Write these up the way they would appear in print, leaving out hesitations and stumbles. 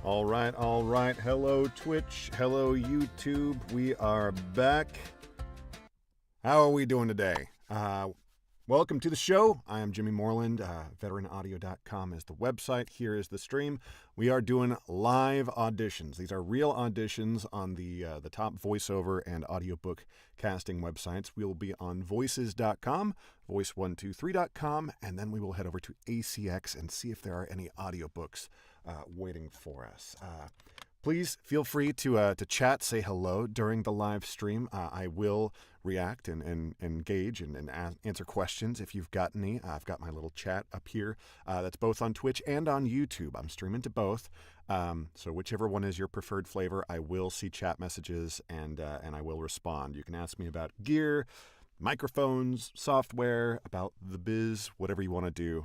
All right. Hello, Twitch. Hello, YouTube. We are back. How are we doing today? Welcome to the show. I am Jimmy Moreland. Veteranaudio.com is the website. Here is the stream. We are doing live auditions. These are real auditions on the top voiceover and audiobook casting websites. We will be on voices.com, voice123.com, and then we will head over to ACX and see if there are any audiobooks waiting for us. Please feel free to chat, say hello during the live stream. I will react and engage and answer questions if you've got any. I've got my little chat up here that's both on Twitch and on YouTube. I'm streaming to both. So whichever one is your preferred flavor, I will see chat messages and I will respond. You can ask me about gear, microphones, software, about the biz, whatever you want to do.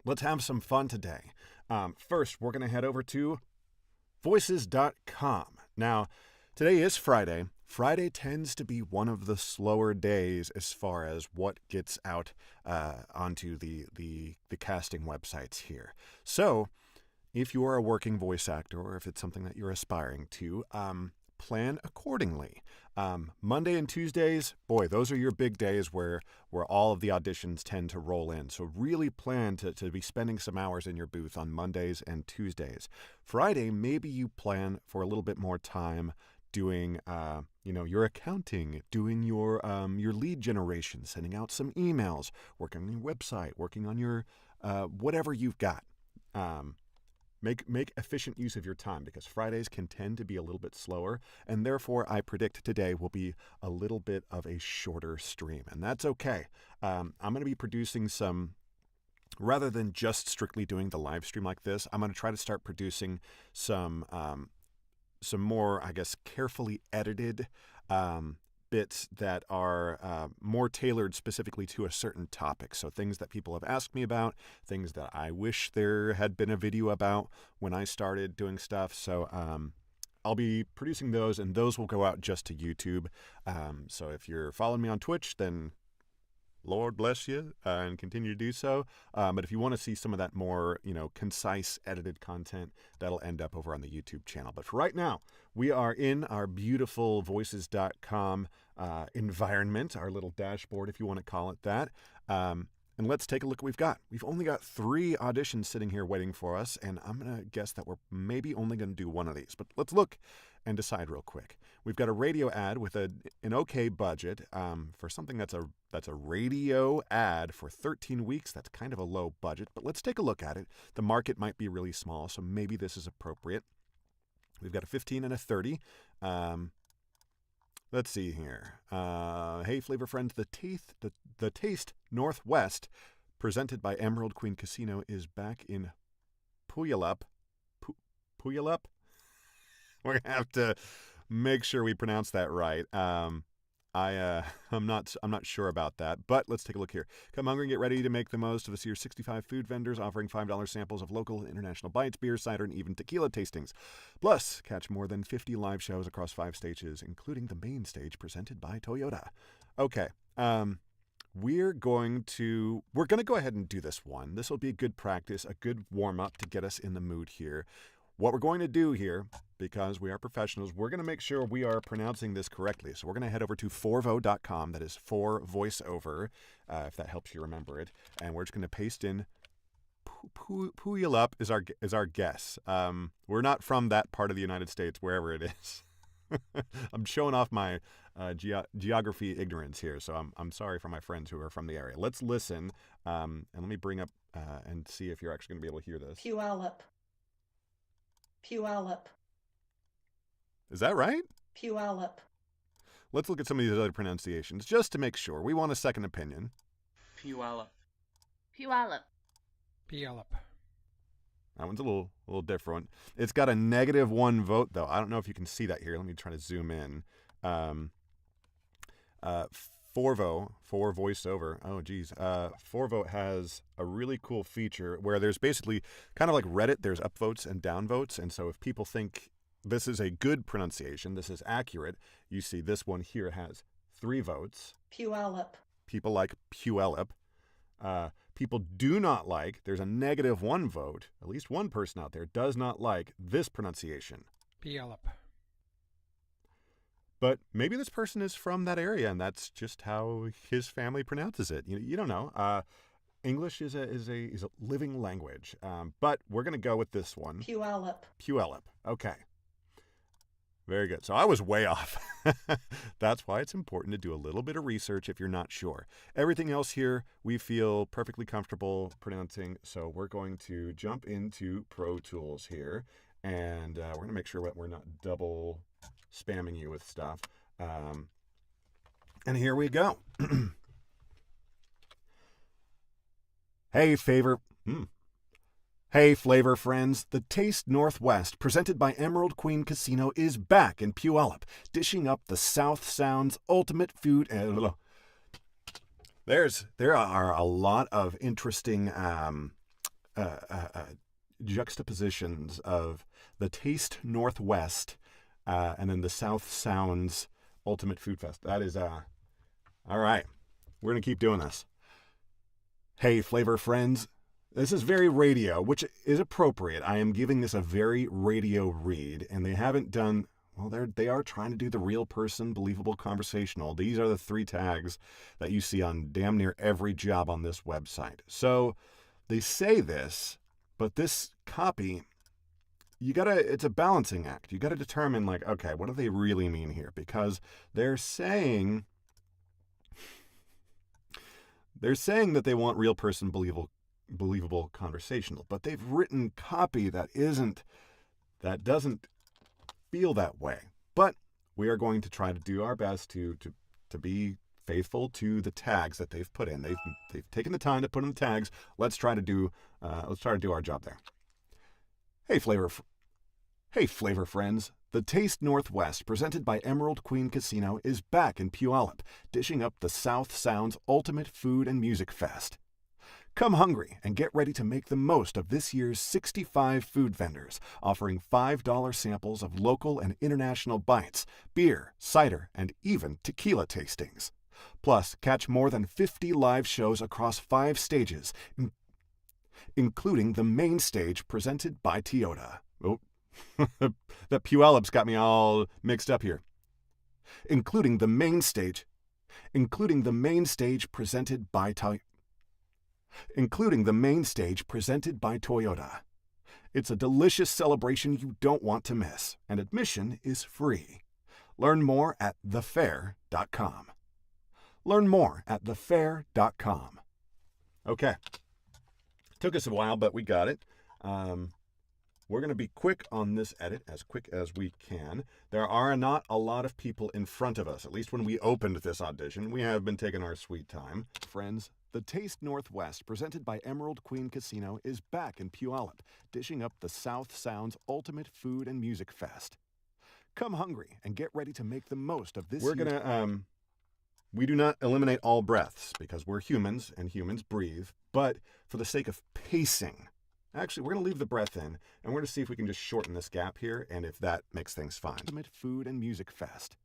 Let's have some fun today. First, we're going to head over to voices.com. Now, today is Friday. Friday tends to be one of the slower days as far as what gets out onto the casting websites here. So, if you are a working voice actor or if it's something that you're aspiring to, plan accordingly. Monday and Tuesdays, boy, those are your big days where all of the auditions tend to roll in. So really plan to be spending some hours in your booth on Mondays and Tuesdays. Friday, maybe you plan for a little bit more time doing your accounting, doing your lead generation, sending out some emails, working on your website, working on your whatever you've got. Make efficient use of your time because Fridays can tend to be a little bit slower, and therefore I predict today will be a little bit of a shorter stream, and that's okay. I'm going to be producing some, rather than just strictly doing the live stream like this, I'm going to try to start producing some more, I guess, carefully edited bits that are more tailored specifically to a certain topic. So things that people have asked me about, things that I wish there had been a video about when I started doing stuff. So I'll be producing those, and those will go out just to YouTube. So if you're following me on Twitch, then Lord bless you and continue to do so. But if you want to see some of that more, concise edited content, that'll end up over on the YouTube channel. But for right now, we are in our beautiful voices.com environment, our little dashboard, if you want to call it that. And let's take a look at what we've got. We've only got 3 auditions sitting here waiting for us, and I'm going to guess that we're maybe only going to do one of these. But let's look and decide real quick. We've got a radio ad with an okay budget for something that's a radio ad for 13 weeks. That's kind of a low budget, but let's take a look at it. The market might be really small, so maybe this is appropriate. We've got a 15 and a 30. Let's see here. Hey, flavor friends, the Taste Northwest, presented by Emerald Queen Casino, is back in Puyallup. Puyallup? We're gonna have to make sure we pronounce that right. I'm not sure about that, but let's take a look here. Come hungry and get ready to make the most of this year's 65 food vendors offering $5 samples of local and international bites, beer, cider, and even tequila tastings. Plus, catch more than 50 live shows across 5 stages, including the main stage presented by Toyota. Okay, we're going to go ahead and do this one. This will be a good practice, a good warm-up to get us in the mood here. What we're going to do here, because we are professionals, we're going to make sure we are pronouncing this correctly. So we're going to head over to forvo.com, that is for voiceover, if that helps you remember it. And we're just going to paste in Puyallup is our guess. We're not from that part of the United States, wherever it is. I'm showing off my geography ignorance here, so I'm sorry for my friends who are from the area. Let's listen, and let me bring up and see if you're actually going to be able to hear this. Puyallup. Is that right? Puyallup. Let's look at some of these other pronunciations just to make sure. We want a second opinion. Puyallup. That one's a little different. It's got a -1 vote, though. I don't know if you can see that here. Let me try to zoom in. Forvo, for voiceover. Oh, geez. Forvo has a really cool feature where there's basically kind of like Reddit, there's upvotes and downvotes. And so if people think this is a good pronunciation, this is accurate, you see this one here has 3 votes. Puyallup. People like Puyallup. People do not like, there's a -1 vote, at least one person out there does not like this pronunciation. Puyallup. But maybe this person is from that area, and that's just how his family pronounces it. You don't know. English is a living language, but we're going to go with this one. Puyallup. Puyallup. Okay. Very good. So I was way off. That's why it's important to do a little bit of research if you're not sure. Everything else here we feel perfectly comfortable pronouncing, so we're going to jump into Pro Tools here, and we're going to make sure that we're not double spamming you with stuff. And here we go. Hey, flavor friends, the Taste Northwest, presented by Emerald Queen Casino, is back in Puyallup, dishing up the South Sound's ultimate food. There are a lot of interesting juxtapositions of the Taste Northwest and then the South Sound's ultimate food fest. That is, all right. We're going to keep doing this. Hey, flavor friends. This is very radio, which is appropriate. I am giving this a very radio read, and they haven't done, well, they are trying to do the real person, believable, conversational. These are the 3 tags that you see on damn near every job on this website. So they say this, but this copy, it's a balancing act. You gotta determine, like, okay, what do they really mean here? Because they're saying that they want real person, believable, conversational, but they've written copy that doesn't feel that way. But we are going to try to do our best to be faithful to the tags that they've put in. They've taken the time to put in the tags. Let's try to do our job there. Hey, flavor friends. The Taste Northwest, presented by Emerald Queen Casino, is back in Puyallup, dishing up the South Sound's ultimate food and music fest. Come hungry and get ready to make the most of this year's 65 food vendors, offering $5 samples of local and international bites, beer, cider, and even tequila tastings. Plus, catch more than 50 live shows across 5 stages, including the main stage presented by Toyota. Oh, the Puyallup's got me all mixed up here. Including the main stage presented by Toyota. It's a delicious celebration you don't want to miss, and admission is free. Learn more at thefair.com. Okay. Took us a while, but we got it. We're going to be quick on this edit, as quick as we can. There are not a lot of people in front of us, at least when we opened this audition. We have been taking our sweet time. Friends, the Taste Northwest, presented by Emerald Queen Casino, is back in Puyallup, dishing up the South Sound's ultimate food and music fest. Come hungry and get ready to make the most of this. We do not eliminate all breaths because we're humans and humans breathe, but for the sake of pacing, actually, we're going to leave the breath in, and we're going to see if we can just shorten this gap here, and if that makes things fine. Ultimate Food and Music Fest.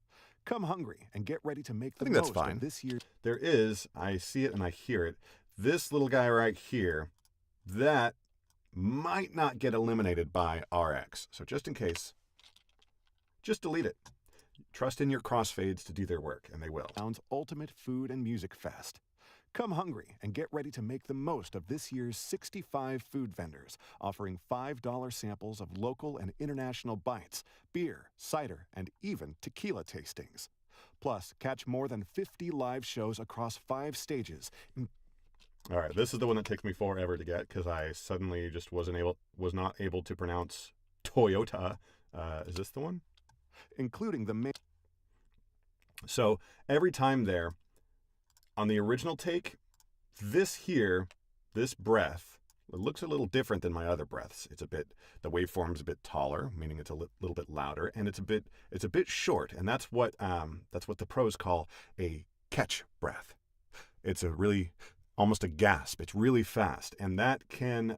Come hungry and get ready to make the most of this year. There is, I see it and I hear it, this little guy right here, that might not get eliminated by RX. So just in case, just delete it. Trust in your crossfades to do their work, and they will. Sounds Ultimate Food and Music Fest. Come hungry and get ready to make the most of this year's 65 food vendors, offering $5 samples of local and international bites, beer, cider, and even tequila tastings. Plus, catch more than 50 live shows across 5 stages. All right, this is the one that takes me forever to get because I suddenly just was not able to pronounce Toyota. Is this the one? Including the main. So every time there, on the original take, this breath, it looks a little different than my other breaths. The waveform's a bit taller, meaning it's a little bit louder, and it's a bit short, and that's what the pros call a catch breath. It's almost a gasp. It's really fast, and that can,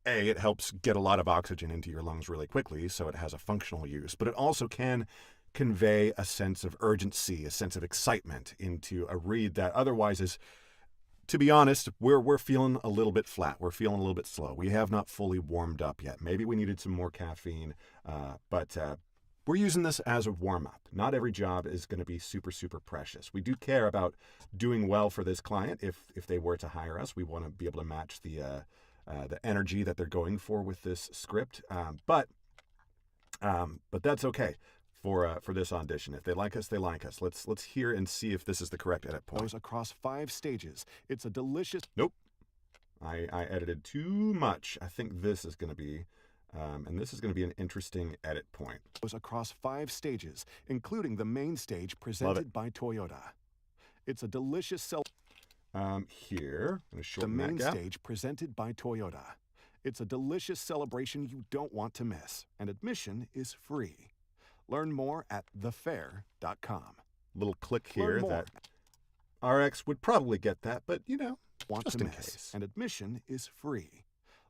it helps get a lot of oxygen into your lungs really quickly, so it has a functional use, but it also can convey a sense of urgency, a sense of excitement into a read that otherwise is to be honest, we're feeling a little bit flat. We're feeling a little bit slow. We have not fully warmed up yet. Maybe we needed some more caffeine, but we're using this as a warm-up. Not every job is going to be super, super precious. We do care about doing well for this client. If they were to hire us, we want to be able to match the energy that they're going for with this script. But that's okay for this audition. If they like us, they like us. Let's hear and see if this is the correct edit point. Goes across 5 stages. It's a delicious... Nope. I edited too much. I think this is going to be... and this is going to be an interesting edit point. Goes across 5 stages, including the main stage presented by Toyota. It's a delicious Here, I'm going to shorten the main that gap. stage presented by Toyota. It's a delicious celebration you don't want to miss, and admission is free. Learn more at thefair.com. Little click here that RX would probably get that, but you know, Want just to in miss, case. and admission is free.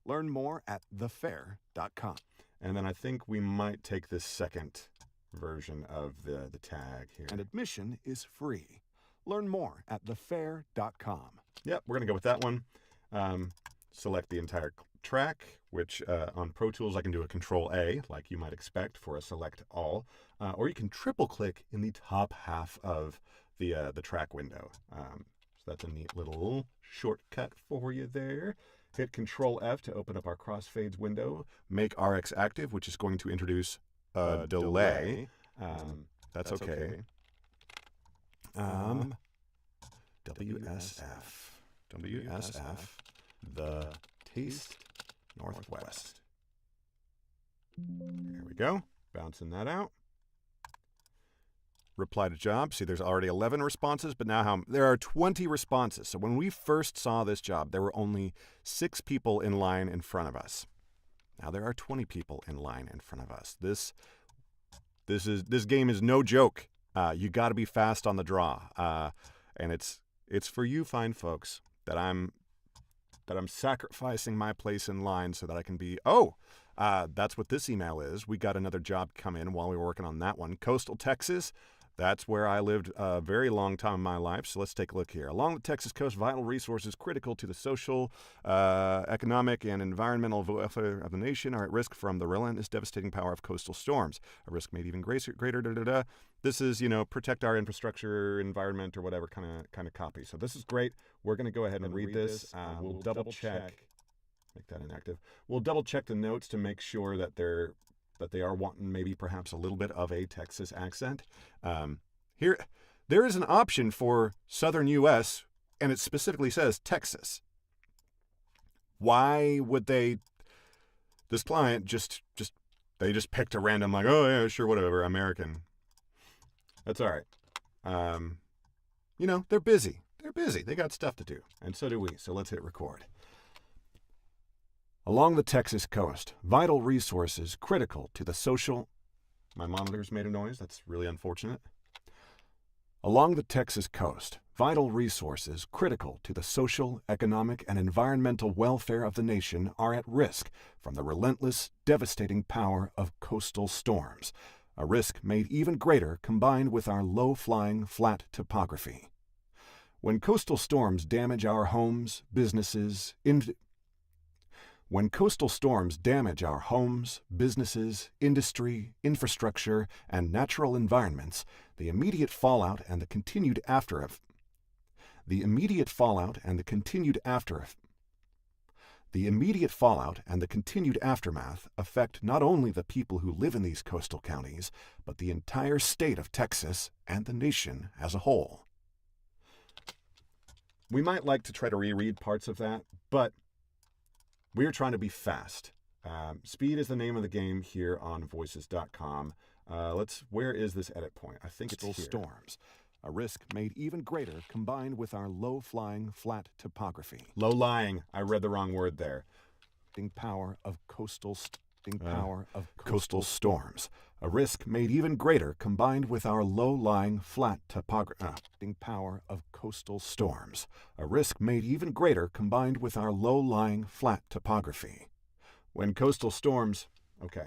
Learn more at thefair.com. And then I think we might take this second version of the tag here. And admission is free. Learn more at thefair.com. Yep, we're going to go with that one. Select the entire track, which on Pro Tools I can do a Control-A, like you might expect for a select all. Or you can triple click in the top half of the track window. So that's a neat little shortcut for you there. Hit Control-F to open up our crossfades window. Make RX active, which is going to introduce a delay. That's okay. WSF, the Taste Northwest. There we go. Bouncing that out. Reply to job. See, there's already 11 responses, but now there are 20 responses. So when we first saw this job, there were only 6 people in line in front of us. Now there are 20 people in line in front of us. This game is no joke. You got to be fast on the draw, and it's for you fine folks that I'm sacrificing my place in line so that I can be. That's what this email is. We got another job come in while we were working on that one. Coastal Texas. That's where I lived a very long time in my life. So let's take a look here. Along the Texas coast, vital resources critical to the social, economic, and environmental welfare of the nation are at risk from the relentless, devastating power of coastal storms. A risk made even greater. This is, protect our infrastructure, environment, or whatever kind of copy. So this is great. We're going to go ahead and read this. We'll double check. Make that inactive. We'll double check the notes to make sure that they are wanting maybe perhaps a little bit of a Texas accent. Here, there is an option for Southern U.S., and it specifically says Texas. Why would this client just picked a random, like, oh yeah, sure, whatever, American. That's all right. They're busy. They're busy. They got stuff to do, and so do we. So let's hit record. Along the Texas coast, vital resources critical to the social... My monitor's made a noise. That's really unfortunate. Along the Texas coast, vital resources critical to the social, economic, and environmental welfare of the nation are at risk from the relentless, devastating power of coastal storms, a risk made even greater combined with our low-flying, flat topography. When coastal storms damage our homes, businesses, When coastal storms damage our homes, businesses, industry, infrastructure, and natural environments, the immediate fallout and the continued aftermath affect not only the people who live in these coastal counties, but the entire state of Texas and the nation as a whole. We might like to try to reread parts of that, but we're trying to be fast. Speed is the name of the game here on voices.com. Where is this edit point? I think it's here. Storms, a risk made even greater combined with our low-flying, flat topography. Low-lying. I read the wrong word there. Power of coastal storms, a risk made even greater combined with our low-lying, flat topography. Power of coastal storms, a risk made even greater combined with our low-lying, flat topography. When coastal storms... Okay.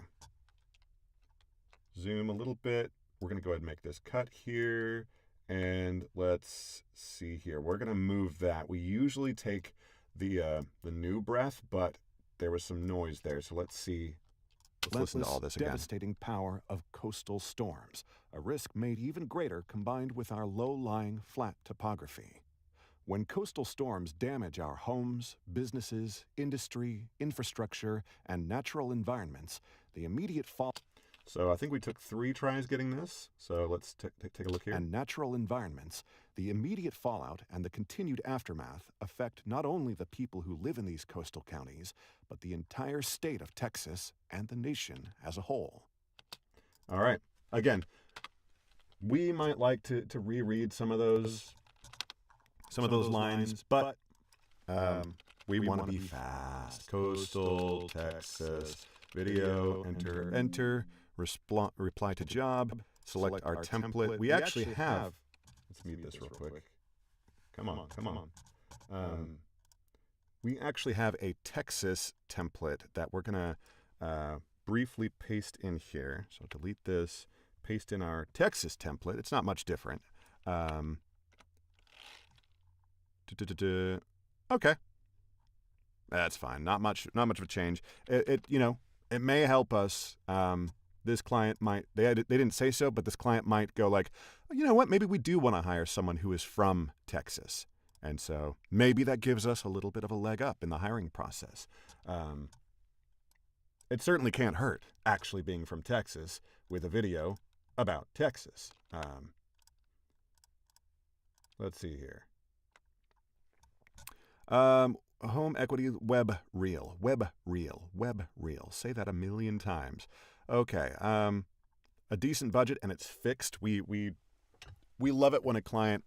Zoom a little bit. We're going to go ahead and make this cut here. And let's see here. We're going to move that. We usually take the new breath, but there was some noise there. So let's see. Let's listen to all this again. Devastating power of coastal storms, a risk made even greater combined with our low-lying, flat topography. When coastal storms damage our homes, businesses, industry, infrastructure, and natural environments, the immediate fall... So I think we took 3 tries getting this. So let's take a look here. And natural environments, the immediate fallout and the continued aftermath affect not only the people who live in these coastal counties, but the entire state of Texas and the nation as a whole. All right. Again, we might like to reread some of those lines, but we want to be fast. Coastal Texas video, enter. Reply to job, select our template. We actually have, let's mute this real quick. Come on. We actually have a Texas template that we're going to briefly paste in here. So delete this, paste in our Texas template. It's not much different. Okay. That's fine. Not much of a change. It may help us. This client might, they didn't say so, but this client might go like, you know what, maybe we do want to hire someone who is from Texas. And so maybe that gives us a little bit of a leg up in the hiring process. It certainly can't hurt actually being from Texas with a video about Texas. Let's see here. Home equity web reel. Say that a million times. Okay. A decent budget and it's fixed. We love it when a client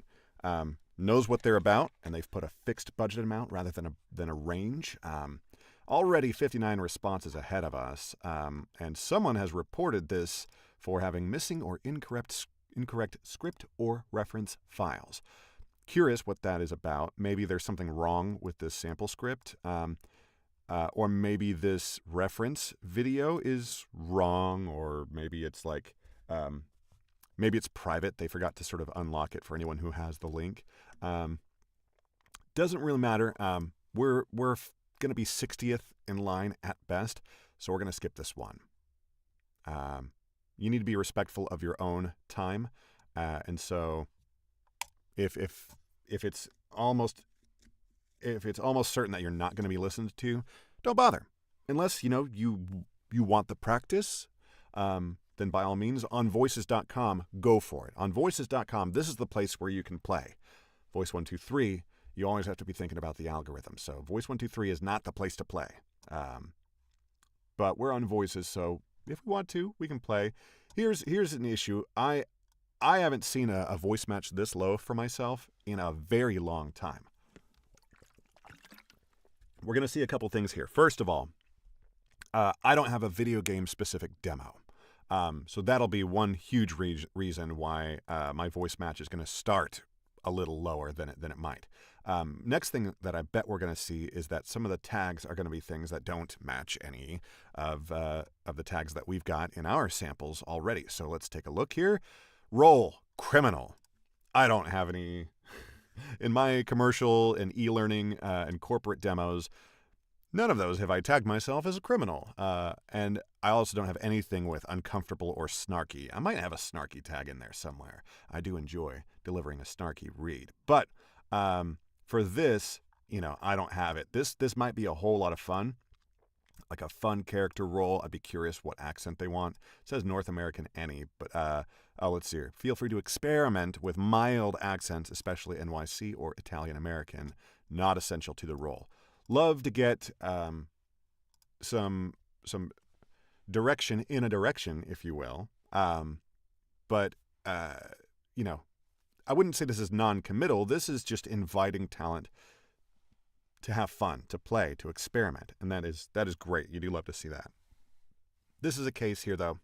knows what they're about and they've put a fixed budget amount rather than a range. Already 59 responses ahead of us, and someone has reported this for having missing or incorrect script or reference files. Curious what that is about. Maybe there's something wrong with this sample script, or maybe this reference video is wrong, or maybe it's like, maybe it's private. They forgot to sort of unlock it for anyone who has the link. Doesn't really matter. We're going to be 60th in line at best, so we're going to skip this one. You need to be respectful of your own time, and so if it's almost certain that you're not going to be listened to, don't bother. Unless you want the practice, then by all means, on voices.com, go for it. On voices.com, this is the place where you can play. Voice123, you always have to be thinking about the algorithm. So Voice123 is not the place to play. But we're on Voices, so if we want to, we can play. Here's an issue. I haven't seen a voice match this low for myself in a very long time. We're going to see a couple things here. First of all, I don't have a video game specific demo. So that'll be one huge reason why my voice match is going to start a little lower than it might. Next thing that I bet we're going to see is that some of the tags are going to be things that don't match any of the tags that we've got in our samples already. So let's take a look here. Role, criminal. I don't have any in my commercial and e-learning and corporate demos. None of those have I tagged myself as a criminal. And I also don't have anything with uncomfortable or snarky. I might have a snarky tag in there somewhere. I do enjoy delivering a snarky read. But for this, I don't have it. This might be a whole lot of fun. Like a fun character role. I'd be curious what accent they want. It says North American any, but let's see here. Feel free to experiment with mild accents, especially NYC or Italian American. Not essential to the role. Love to get some direction in a direction, if you will. But I wouldn't say this is non-committal. This is just inviting talent to have fun, to play, to experiment, and that is great. You do love to see that. This is a case here, though,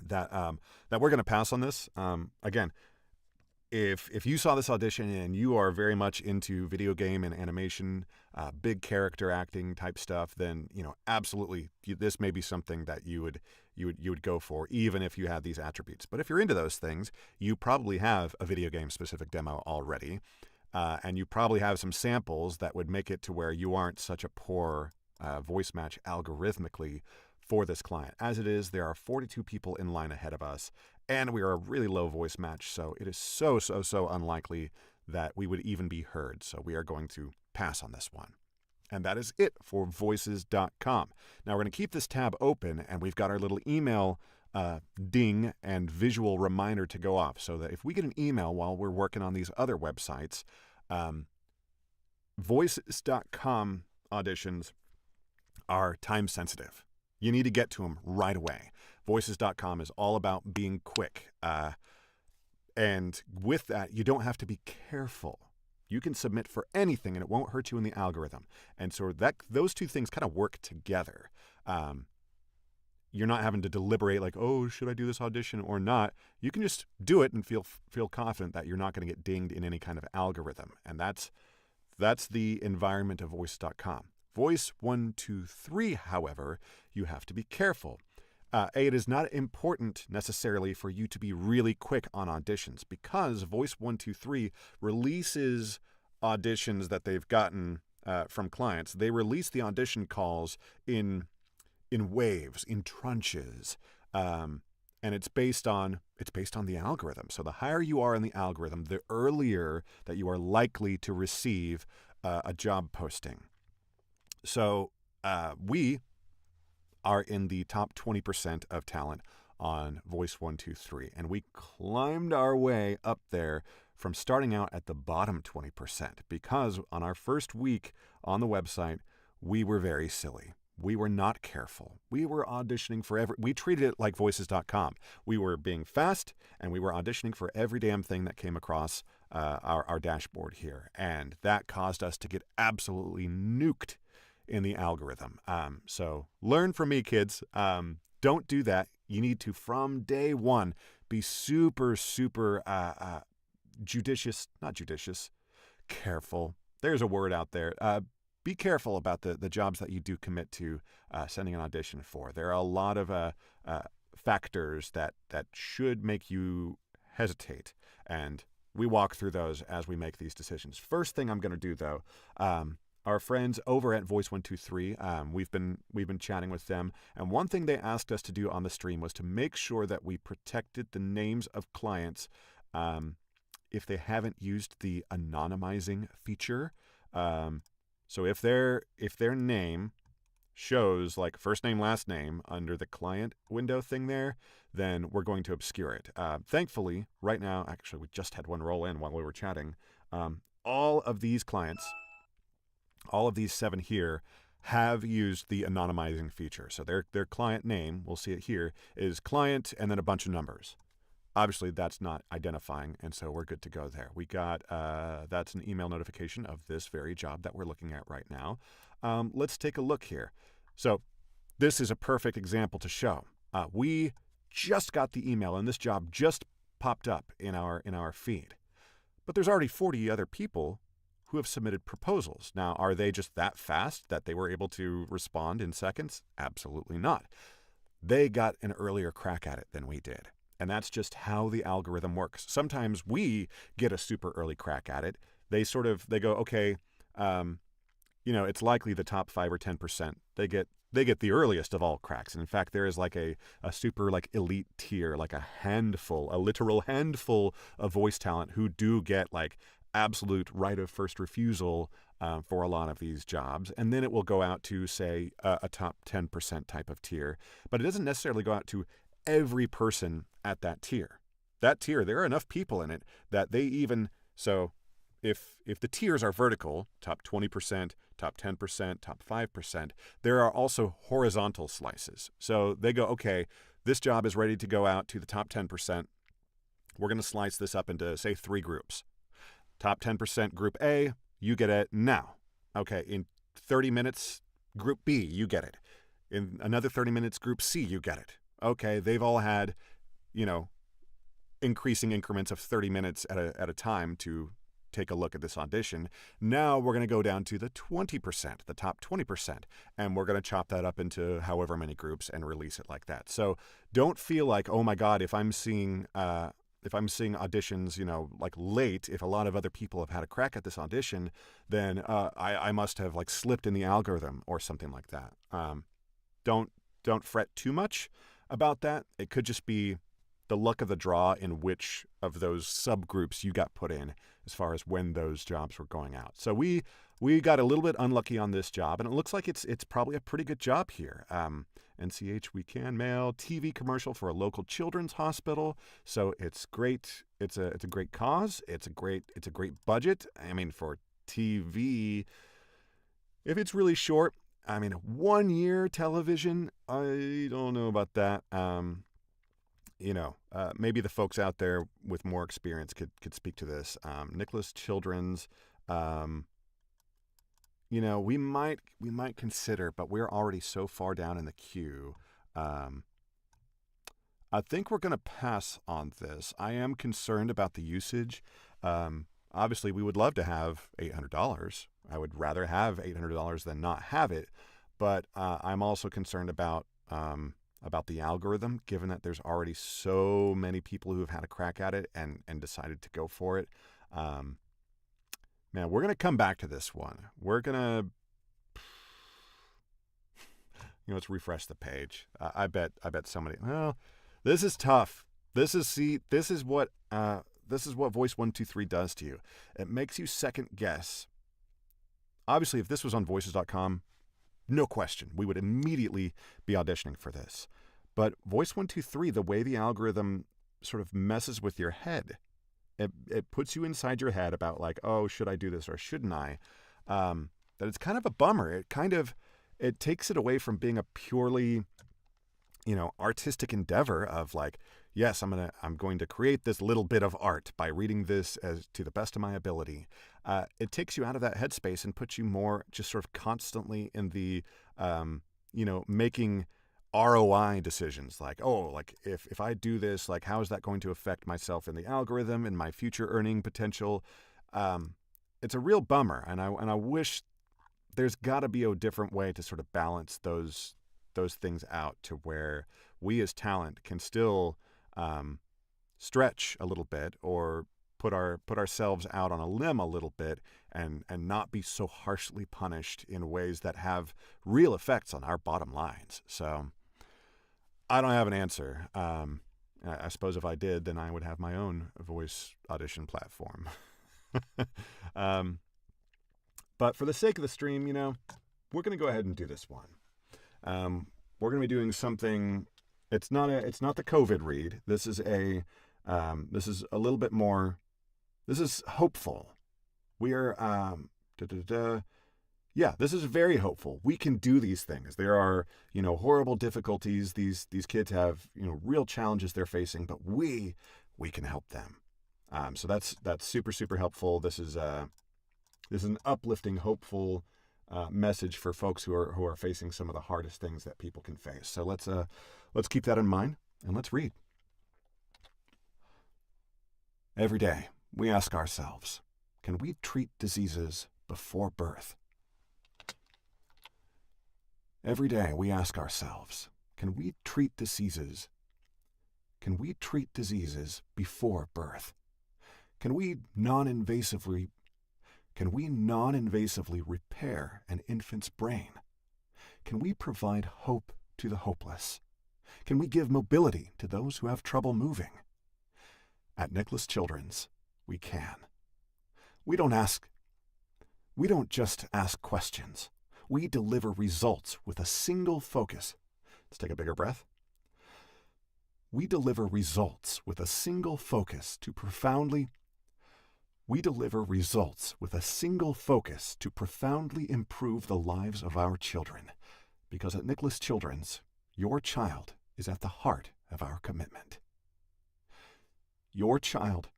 that we're going to pass on this. Again, if you saw this audition and you are very much into video game and animation, big character acting type stuff, then absolutely this may be something that you would go for, even if you had these attributes. But if you're into those things, you probably have a video game specific demo already, and you probably have some samples that would make it to where you aren't such a poor voice match algorithmically for this client. As it is, there are 42 people in line ahead of us, and we are a really low voice match, so it is so unlikely that we would even be heard. So we are going to pass on this one. And that is it for voices.com. Now we're going to keep this tab open, and we've got our little email ding and visual reminder to go off, so that if we get an email while we're working on these other websites, voices.com auditions are time sensitive. You need to get to them right away. Voices.com is all about being quick. And with that, you don't have to be careful. You can submit for anything and it won't hurt you in the algorithm. And so those two things kind of work together. You're not having to deliberate like, oh, should I do this audition or not? You can just do it and feel confident that you're not going to get dinged in any kind of algorithm. And that's the environment of voice.com. Voice123, however, you have to be careful. It is not important necessarily for you to be really quick on auditions, because Voice123 releases auditions that they've gotten from clients. They release the audition calls in waves, in tranches, and it's based on the algorithm. So the higher you are in the algorithm, the earlier that you are likely to receive a job posting. So we are in the top 20% of talent on Voice123, and we climbed our way up there from starting out at the bottom 20%, because on our first week on the website, we were very silly. We were not careful. We were auditioning for we treated it like voices.com. We were being fast, and we were auditioning for every damn thing that came across our dashboard here, and that caused us to get absolutely nuked in the algorithm. So learn from me, kids. Don't do that. You need to, from day one, be super careful. There's a word out there. Be careful about the jobs that you do commit to sending an audition for. There are a lot of factors that should make you hesitate, and we walk through those as we make these decisions. First thing I'm going to do, though, our friends over at Voice123, we've been chatting with them, and one thing they asked us to do on the stream was to make sure that we protected the names of clients if they haven't used the anonymizing feature. So if their name shows like first name, last name under the client window thing there, then we're going to obscure it. Thankfully, right now, actually, we just had one roll in while we were chatting. All of these clients, all of these 7 here, have used the anonymizing feature. So their client name, we'll see it here, is client and then a bunch of numbers. Obviously, that's not identifying, and so we're good to go there. We got, that's an email notification of this very job that we're looking at right now. Let's take a look here. So this is a perfect example to show. We just got the email, and this job just popped up in our feed. But there's already 40 other people who have submitted proposals. Now, are they just that fast that they were able to respond in seconds? Absolutely not. They got an earlier crack at it than we did. And that's just how the algorithm works. Sometimes we get a super early crack at it. They go, okay, it's likely the top 5 or 10%. They get the earliest of all cracks. And in fact, there is like a super like elite tier, like a literal handful of voice talent who do get like absolute right of first refusal for a lot of these jobs. And then it will go out to, say, a top 10% type of tier. But it doesn't necessarily go out to every person at that tier. That tier, there are enough people in it that they even, so if the tiers are vertical, top 20%, top 10%, top 5%, there are also horizontal slices. So they go, okay, this job is ready to go out to the top 10%. We're going to slice this up into, say, 3 groups. Top 10% group A, you get it now. Okay, in 30 minutes, group B, you get it. In another 30 minutes, group C, you get it. Okay, they've all had, increasing increments of 30 minutes at a time to take a look at this audition. Now we're going to go down to the 20%, the top 20%, and we're going to chop that up into however many groups and release it like that. So don't feel like, oh my God, if I'm seeing auditions, like late, if a lot of other people have had a crack at this audition, then I must have like slipped in the algorithm or something like that. Don't fret too much about that. It could just be the luck of the draw in which of those subgroups you got put in as far as when those jobs were going out. So we got a little bit unlucky on this job, and it looks like it's probably a pretty good job here. NCH We Can Mail, TV commercial for a local children's hospital. So it's great. It's a great cause. It's a great budget. I mean, for TV, if it's really short, 1 year television, I don't know about that. Maybe the folks out there with more experience could speak to this. Nicholas Children's, we might consider, but we're already so far down in the queue. I think we're going to pass on this. I am concerned about the usage. Obviously, we would love to have $800. I would rather have $800 than not have it. But I'm also concerned about the algorithm, given that there's already so many people who have had a crack at it and decided to go for it. Man, we're going to come back to this one. We're going to, let's refresh the page. I bet somebody, well, this is tough. This is what Voice123 does to you. It makes you second guess. Obviously, if this was on voices.com, no question, we would immediately be auditioning for this. But Voice123, the way the algorithm sort of messes with your head, it puts you inside your head about like, oh, should I do this or shouldn't I? That it's kind of a bummer. It takes it away from being a purely, artistic endeavor of like, yes, I'm going to create this little bit of art by reading this as to the best of my ability. It takes you out of that headspace and puts you more just sort of constantly in the, making ROI decisions. Like, oh, like if I do this, like how is that going to affect myself in the algorithm and my future earning potential? It's a real bummer, and I wish there's got to be a different way to sort of balance those things out to where we as talent can still stretch a little bit or put ourselves out on a limb a little bit and not be so harshly punished in ways that have real effects on our bottom lines. So I don't have an answer. I suppose if I did, then I would have my own voice audition platform. But for the sake of the stream, we're going to go ahead and do this one. We're going to be doing something. It's not the COVID read. This is a little bit more. This is hopeful. We are this is very hopeful. We can do these things. There are horrible difficulties. These kids have real challenges they're facing, but we can help them. So that's super, super helpful. This is an uplifting, hopeful message for folks who are facing some of the hardest things that people can face. So let's keep that in mind and let's read. Every day we ask ourselves, can we treat diseases before birth? Every day we ask ourselves, can we treat diseases before birth? Can we non-invasively repair an infant's brain? Can we provide hope to the hopeless? Can we give mobility to those who have trouble moving? At Nicholas Children's, we can. We don't just ask questions. We deliver results with a single focus. Let's take a bigger breath. We deliver results with a single focus to profoundly improve the lives of our children. Because at Nicholas Children's, your child is at the heart of our commitment. Your child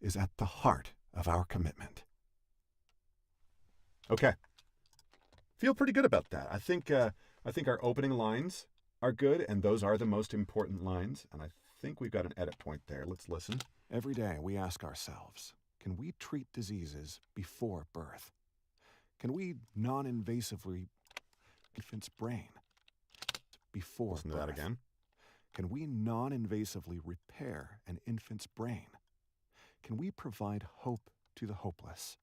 is at the heart of our commitment. Okay. Feel pretty good about that. I think our opening lines are good, and those are the most important lines. And I think we've got an edit point there. Let's listen. Every day we ask ourselves, can we treat diseases before birth? Can we non-invasively infant's brain before Listen to birth? that again. Can we non-invasively repair an infant's brain? Can we provide hope to the hopeless?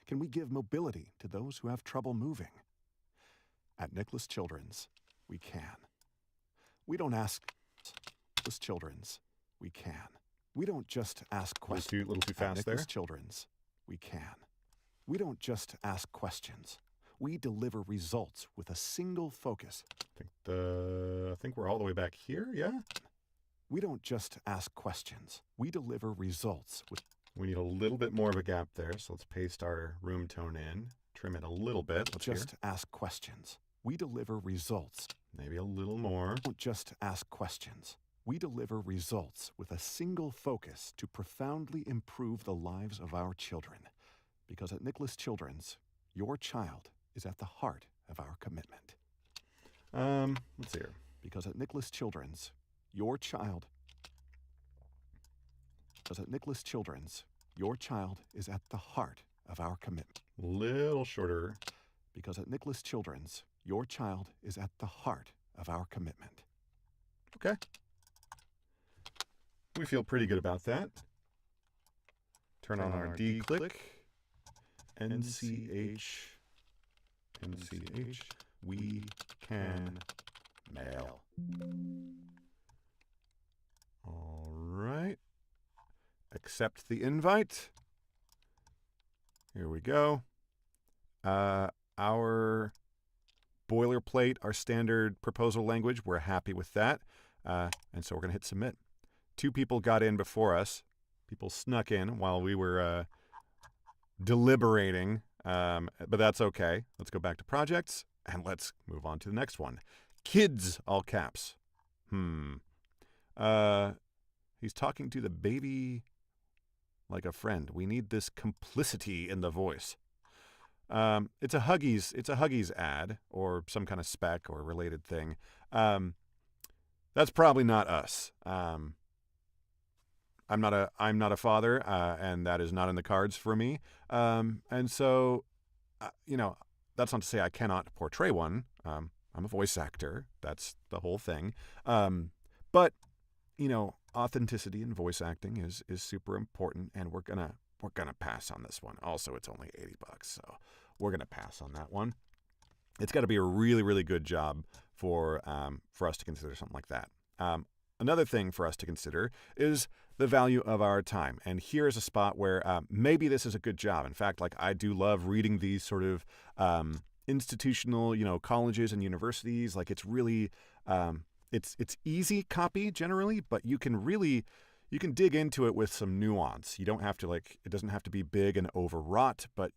Can we give mobility to those who have trouble moving? At Nicholas Children's, we can. We don't ask Nicholas Children's, we can. We don't just ask questions. Little too fast At there. Nicholas Children's, we can. We don't just ask questions. We deliver results with a single focus. I think we're all the way back here, yeah? We don't just ask questions. We deliver results with... We need a little bit more of a gap there, so let's paste our room tone in, trim it a little bit. Let's just ask questions. We deliver results. Maybe a little more. We don't just ask questions. We deliver results with a single focus to profoundly improve the lives of our children. Because at Nicholas Children's, your child is at the heart of our commitment. Let's see here. Because at Nicholas Children's, your child... Because at Nicholas Children's, your child is at the heart of our commitment. Little shorter. Because at Nicholas Children's, your child is at the heart of our commitment. Okay. We feel pretty good about that. Turn on our D click. NCH. We can mail. All right. Accept the invite. Here we go. Our boilerplate, our standard proposal language, we're happy with that. And so we're going to hit submit. 2 people got in before us. People snuck in while we were deliberating, but that's okay. Let's go back to projects, and let's move on to the next one. Kids, all caps. He's talking to the baby like a friend. We need this complicity in the voice. It's a Huggies ad or some kind of spec or related thing. That's probably not us. I'm not a father, and that is not in the cards for me. And so, that's not to say I cannot portray one. I'm a voice actor. That's the whole thing. But authenticity in voice acting is super important, and we're gonna pass on this one. Also, it's only $80, so we're gonna pass on that one. It's got to be a really, really good job for us to consider something like that. Another thing for us to consider is the value of our time. And here is a spot where maybe this is a good job. In fact, I do love reading these sort of institutional, colleges and universities. It's really, it's easy copy generally, but you can dig into it with some nuance. You don't have to it doesn't have to be big and overwrought, but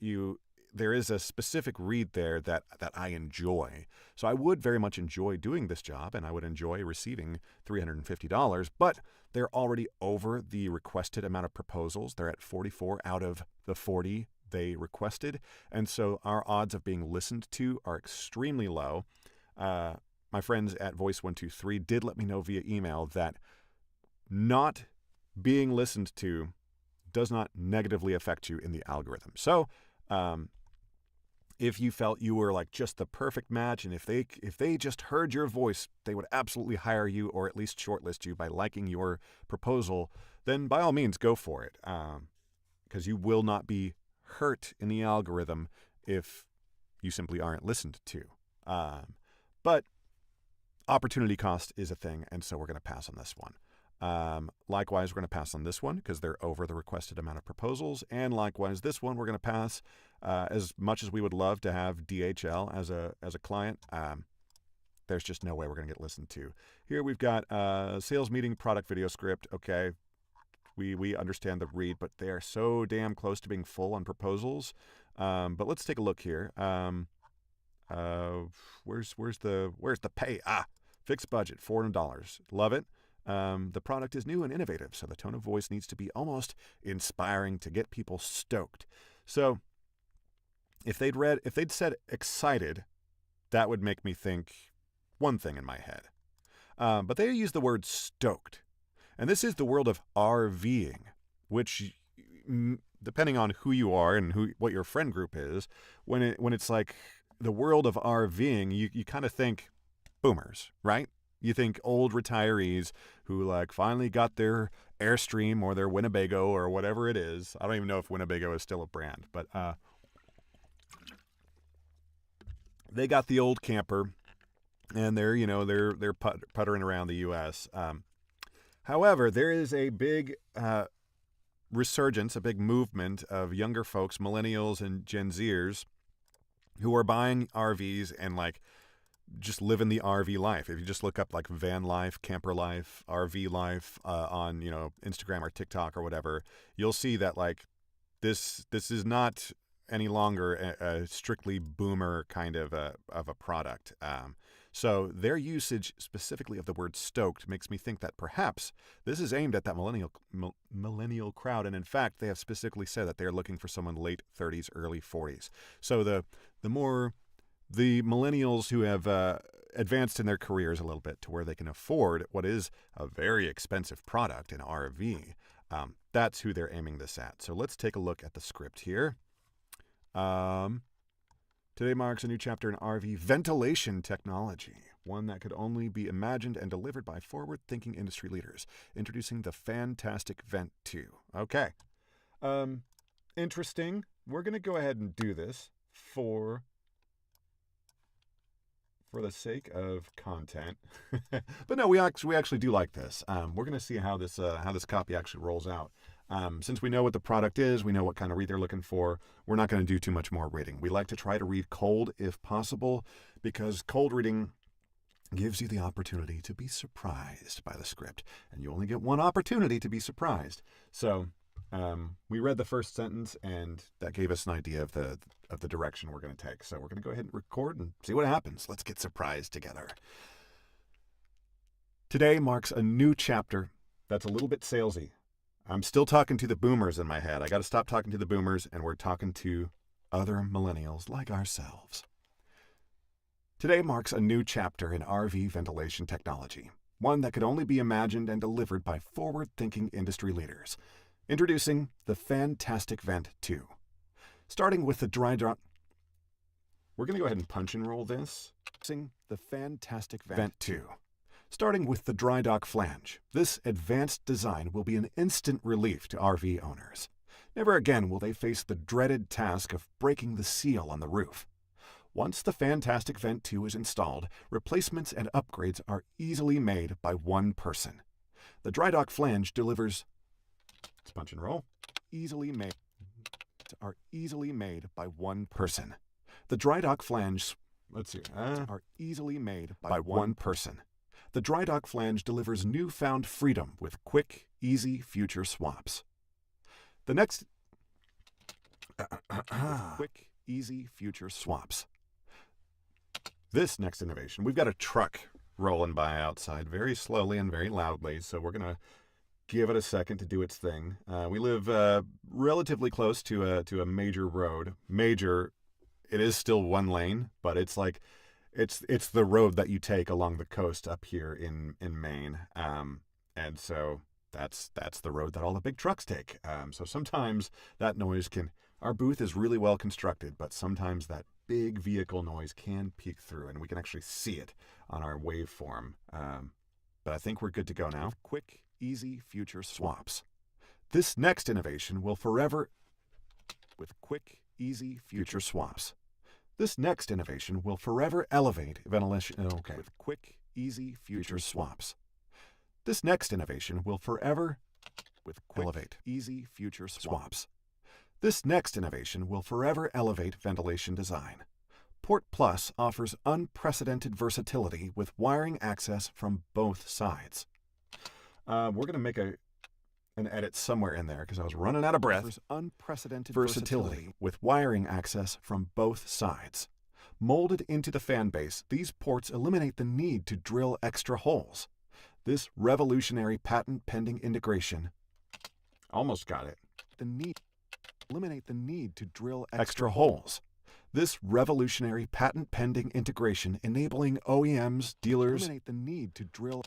there is a specific read there that I enjoy. So I would very much enjoy doing this job, and I would enjoy receiving $350, but they're already over the requested amount of proposals. They're at 44 out of the 40 they requested, and so our odds of being listened to are extremely low. My friends at Voice123 did let me know via email that not being listened to does not negatively affect you in the algorithm. So, if you felt you were just the perfect match, and if they just heard your voice, they would absolutely hire you or at least shortlist you by liking your proposal, then by all means go for it, because you will not be hurt in the algorithm if you simply aren't listened to. But opportunity cost is a thing, and so we're going to pass on this one. Likewise, we're going to pass on this one because they're over the requested amount of proposals. And likewise, this one we're going to pass. As much as we would love to have DHL as a client, there's just no way we're going to get listened to. Here we've got sales meeting, product video script. Okay, we understand the read, but they are so damn close to being full on proposals. But let's take a look here. Where's the pay? Fixed budget, $400. Love it. The product is new and innovative, so the tone of voice needs to be almost inspiring to get people stoked. So if they'd said excited, that would make me think one thing in my head. But they use the word stoked. And this is the world of RVing, which, depending on who you are and what your friend group is, when it's like the world of RVing, you kind of think boomers, right? You think old retirees who like finally got their Airstream or their Winnebago or whatever it is. I don't even know if Winnebago is still a brand, but they got the old camper and they're puttering around the U.S. However, there is a big resurgence, a big movement of younger folks, millennials and Gen Zers, who are buying RVs and like just living the RV life. If you just look up like van life, camper life, RV life on Instagram or TikTok or whatever, you'll see that like this is not any longer a strictly boomer kind of a product. So their usage specifically of the word stoked makes me think that perhaps this is aimed at that millennial crowd. And in fact, they have specifically said that they're looking for someone late 30s, early 40s. So the millennials who have advanced in their careers a little bit to where they can afford what is a very expensive product, an RV, that's who they're aiming this at. So let's take a look at the script here. Today marks a new chapter in RV ventilation technology, one that could only be imagined and delivered by forward-thinking industry leaders. Introducing the fantastic Vent 2. Okay. Interesting. We're going to go ahead and do this for the sake of content. But no, we actually do like this. We're going to see how this copy actually rolls out. Since we know what the product is, we know what kind of read they're looking for, we're not going to do too much more reading. We like to try to read cold if possible, because cold reading gives you the opportunity to be surprised by the script, and you only get one opportunity to be surprised. So we read the first sentence, and that gave us an idea of the direction we're going to take. So we're going to go ahead and record and see what happens. Let's get surprised together. Today marks a new chapter that's a little bit salesy. I'm still talking to the boomers in my head. I got to stop talking to the boomers, and we're talking to other millennials like ourselves. Today marks a new chapter in RV ventilation technology, one that could only be imagined and delivered by forward-thinking industry leaders. Introducing the fantastic Vent 2. Starting with the dry dock. We're going to go ahead and punch and roll this. The fantastic Vent 2. Starting with the dry dock flange, this advanced design will be an instant relief to RV owners. Never again will they face the dreaded task of breaking the seal on the roof. Once the fantastic Vent 2 is installed, replacements and upgrades are easily made by one person. The dry dock flange delivers... Let's punch and roll. Are easily made by one person. The dry dock flange... are easily made by one person. The dry dock flange delivers newfound freedom with quick, easy future swaps. The next... quick, easy future swaps. This next innovation, we've got a truck rolling by outside very slowly and very loudly, so we're going to give it a second to do its thing. We live relatively close to a major road. Major, it is still one lane, but it's like... It's the road that you take along the coast up here in Maine, and so that's the road that all the big trucks take. So sometimes that noise can... Our booth is really well constructed, but sometimes that big vehicle noise can peek through, and we can actually see it on our waveform. But I think we're good to go now. Quick, easy future swaps. This next innovation will forever... With quick, easy future swaps. This next innovation will forever elevate ventilation. Okay. With quick, easy future swaps. This next innovation will forever elevate easy future swaps. This next innovation will forever elevate ventilation design. Port Plus offers unprecedented versatility with wiring access from both sides. We're going to make an edit somewhere in there because I was running out of breath. Unprecedented versatility with wiring access from both sides. Molded into the fan base, these ports eliminate the need to drill extra holes. This revolutionary patent-pending integration... Almost got it. Eliminate the need to drill extra holes. This revolutionary patent-pending integration enabling OEMs, dealers... Eliminate the need to drill...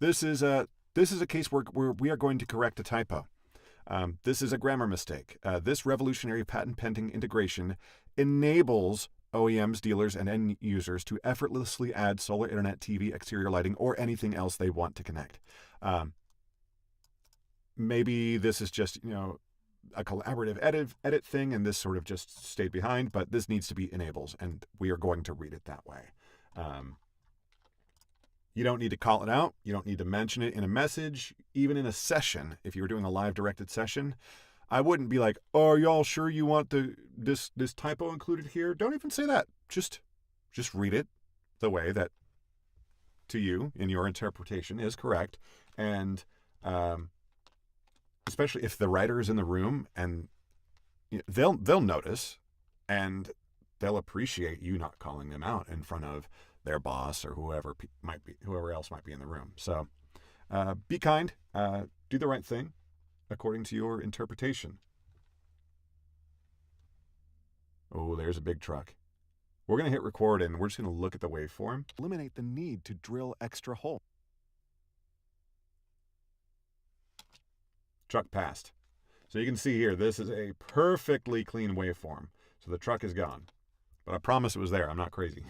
This is a case where we are going to correct a typo. This is a grammar mistake. This revolutionary patent pending integration enables OEMs, dealers, and end users to effortlessly add solar, internet, TV, exterior lighting, or anything else they want to connect. Maybe this is just, a collaborative edit thing, and this sort of just stayed behind, but this needs to be enables, and we are going to read it that way. You don't need to call it out. You don't need to mention it in a message, even in a session. If you were doing a live directed session, I wouldn't be like, "Oh, are y'all sure you want this typo included here?" Don't even say that. Just read it the way that to you in your interpretation is correct, and especially if the writer is in the room, and they'll notice, and they'll appreciate you not calling them out in front of their boss or whoever else might be in the room. So be kind, do the right thing according to your interpretation. Oh, there's a big truck. We're going to hit record, and we're just going to look at the waveform. Eliminate the need to drill extra hole. Truck passed. So you can see here, this is a perfectly clean waveform. So the truck is gone. But I promise it was there. I'm not crazy.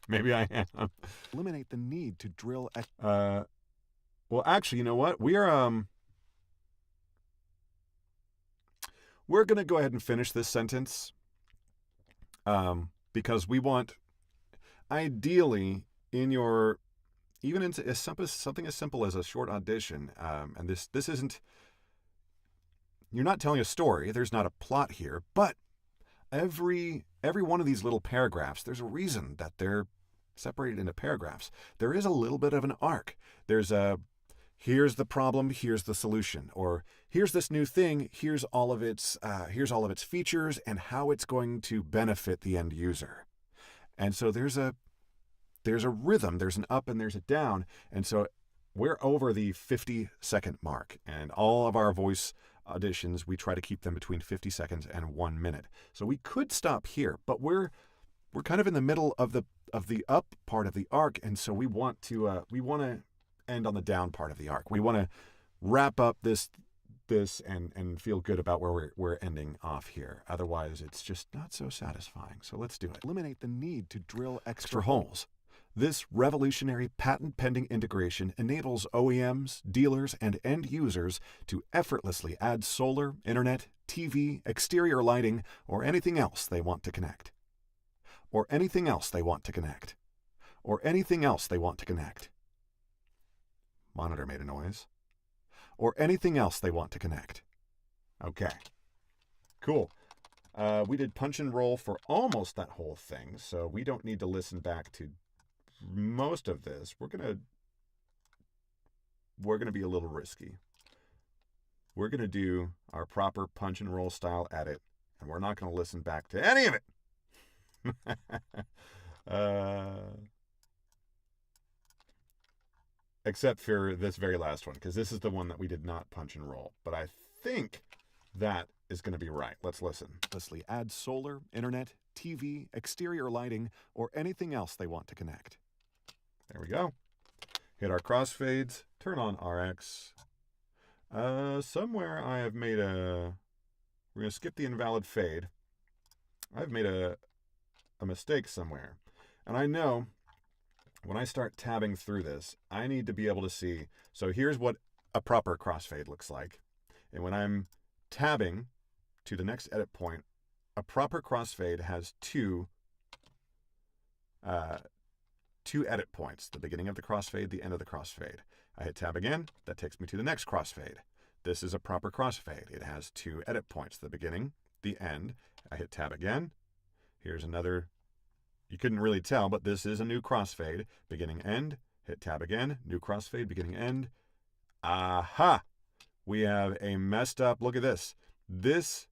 Maybe I am. Eliminate the need to drill. Well, actually, you know what? We're going to go ahead and finish this sentence because we want, ideally, in your, even into something as simple as a short audition, and this isn't, you're not telling a story. There's not a plot here, but every one of these little paragraphs, there's a reason that they're separated into paragraphs. There is a little bit of an arc. There's here's the problem, here's the solution, or here's this new thing, here's all of its features and how it's going to benefit the end user. And so there's a rhythm, there's an up and there's a down. And so we're over the 50-second mark, and all of our voice auditions, we try to keep them between 50 seconds and 1 minute. So we could stop here, but we're kind of in the middle of the up part of the arc, and so we want to end on the down part of the arc. We want to wrap up this and feel good about where we're ending off here. Otherwise, it's just not so satisfying. So let's do it. Eliminate the need to drill Extra holes. This revolutionary patent-pending integration enables OEMs, dealers, and end users to effortlessly add solar, internet, TV, exterior lighting, or anything else they want to connect. Or anything else they want to connect. Or anything else they want to connect. Monitor made a noise. Or anything else they want to connect. Okay. Cool. We did punch and roll for almost that whole thing, so we don't need to listen back to most of this. We're gonna be a little risky. We're gonna do our proper punch and roll style edit, and we're not gonna listen back to any of it. Except for this very last one, because this is the one that we did not punch and roll. But I think that is going to be right. Let's listen. Effortlessly add solar, internet, TV, exterior lighting, or anything else they want to connect. There we go. Hit our crossfades. Turn on RX. Somewhere I have made a... We're going to skip the invalid fade. I've made a mistake somewhere. And I know when I start tabbing through this, I need to be able to see. So here's what a proper crossfade looks like. And when I'm tabbing to the next edit point, a proper crossfade has two edit points, the beginning of the crossfade, the end of the crossfade. I hit tab again, that takes me to the next crossfade. This is a proper crossfade. It has two edit points, the beginning, the end. I hit tab again. Here's another, you couldn't really tell, but this is a new crossfade, beginning, end. Hit tab again, new crossfade, beginning, end. Aha! We have a messed up, look at this. This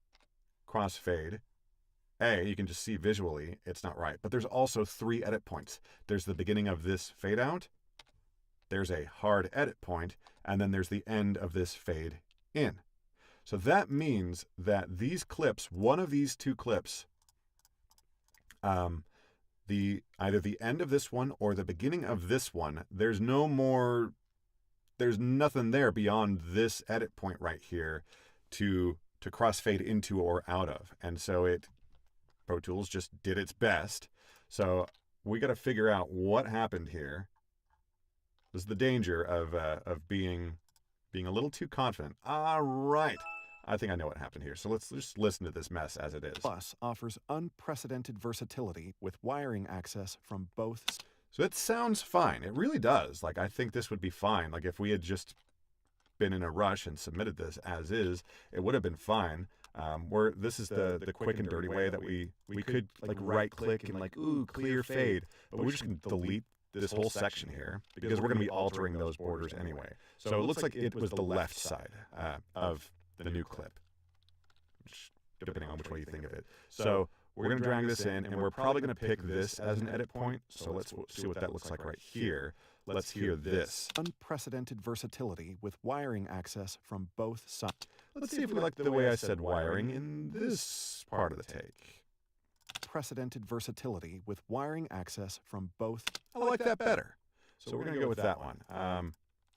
crossfade, you can just see visually, it's not right. But there's also three edit points. There's the beginning of this fade out, there's a hard edit point, and then there's the end of this fade in. So that means that these clips, one of these two clips, either the end of this one or the beginning of this one, there's nothing there beyond this edit point right here to crossfade into or out of. And so Pro Tools just did its best. So we got to figure out what happened here. This is the danger of being a little too confident. All right. I think I know what happened here. So let's just listen to this mess as it is. Plus offers unprecedented versatility with wiring access from both. So it sounds fine. It really does. Like, I think this would be fine. Like, if we had just been in a rush and submitted this as is, it would have been fine. This is the quick and dirty way that we could like right click and like, ooh, clear fade. But we're just going to delete this whole section here because we're going to be altering those borders anyway. So it looks like it was the left side of the new clip, depending on which way you think of it. So we're going to drag this in, and we're probably going to pick this as an edit point. So let's see what that looks like right here. Let's hear this. Unprecedented versatility with wiring access from both sides. Let's see if we like the way I said wiring in this part of the take. Unprecedented versatility with wiring access from both. I like that better. So we're going to go with that one.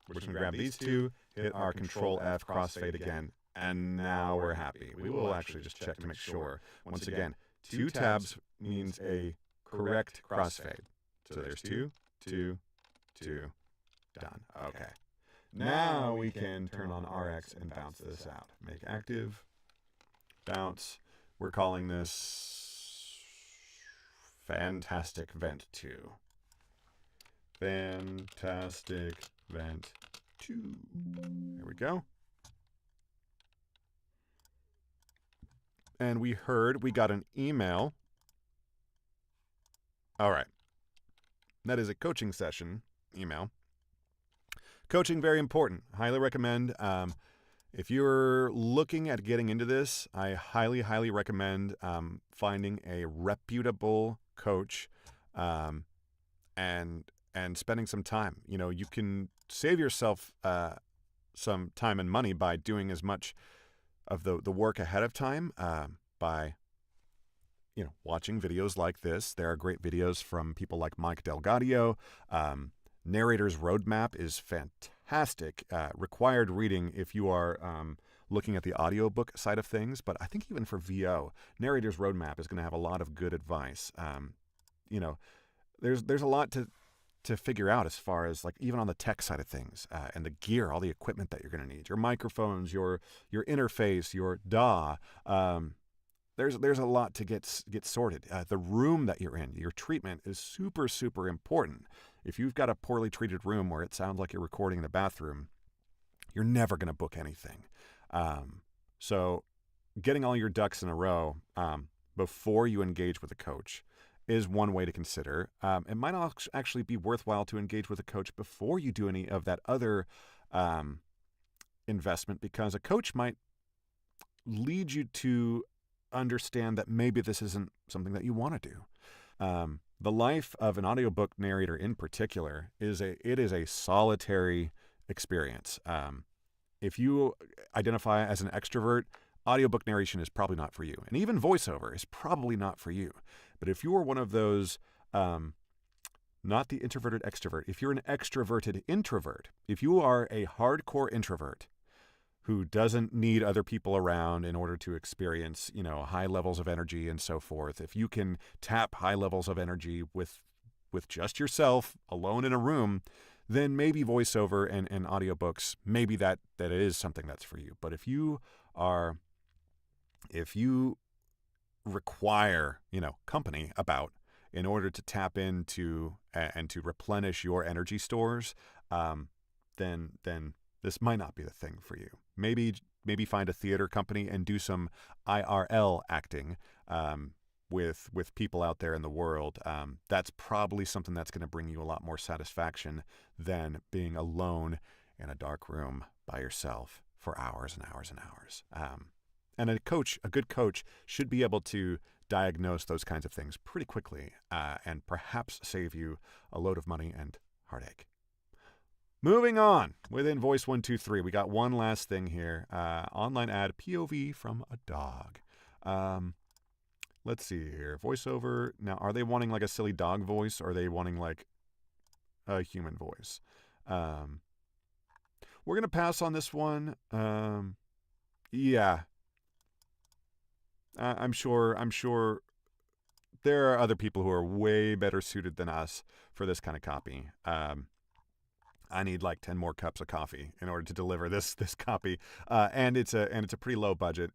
We're just going to grab these two, hit our Control F, crossfade again, and now we're happy. We will actually just check to make sure. Once again, 2 tabs means a correct crossfade. So there's 2, 2, 2, done. Okay. Now we can turn on RX and bounce this out. Make active, bounce. We're calling this Fantastic Vent 2. Fantastic Vent 2. There we go. And we got an email. All right. That is a coaching session email. Coaching, very important. Highly recommend. If you're looking at getting into this, I highly, highly recommend finding a reputable coach and spending some time. You know, you can save yourself some time and money by doing as much of the work ahead of time by watching videos like this. There are great videos from people like Mike Delgadio. Narrator's Roadmap is fantastic. Required reading if you are looking at the audiobook side of things, but I think even for VO, Narrator's Roadmap is going to have a lot of good advice. There's a lot to figure out as far as like even on the tech side of things and the gear, all the equipment that you're going to need, your microphones, your interface, your DAW. There's a lot to get sorted. The room that you're in, your treatment is super, super important. If you've got a poorly treated room where it sounds like you're recording in a bathroom, you're never going to book anything. So getting all your ducks in a row before you engage with a coach is one way to consider. It might actually be worthwhile to engage with a coach before you do any of that other investment, because a coach might lead you to understand that maybe this isn't something that you want to do. The life of an audiobook narrator in particular is a solitary experience. If you identify as an extrovert, audiobook narration is probably not for you. And even voiceover is probably not for you. But if you're one of those, not the introverted extrovert, if you're an extroverted introvert, if you are a hardcore introvert who doesn't need other people around in order to experience, high levels of energy and so forth, if you can tap high levels of energy with just yourself alone in a room, then maybe voiceover and audiobooks, maybe that is something that's for you. But if you require, company about in order to tap into and to replenish your energy stores, then this might not be the thing for you. Maybe find a theater company and do some IRL acting with people out there in the world. That's probably something that's going to bring you a lot more satisfaction than being alone in a dark room by yourself for hours and hours and hours. And a good coach should be able to diagnose those kinds of things pretty quickly and perhaps save you a load of money and heartache. Moving on, within Voice123, we got one last thing here. Online ad POV from a dog. let's see here. Voiceover. Now, are they wanting like a silly dog voice, or are they wanting like a human voice? We're going to pass on this one. Yeah. I'm sure there are other people who are way better suited than us for this kind of copy. I need like 10 more cups of coffee in order to deliver this copy, and it's a pretty low budget.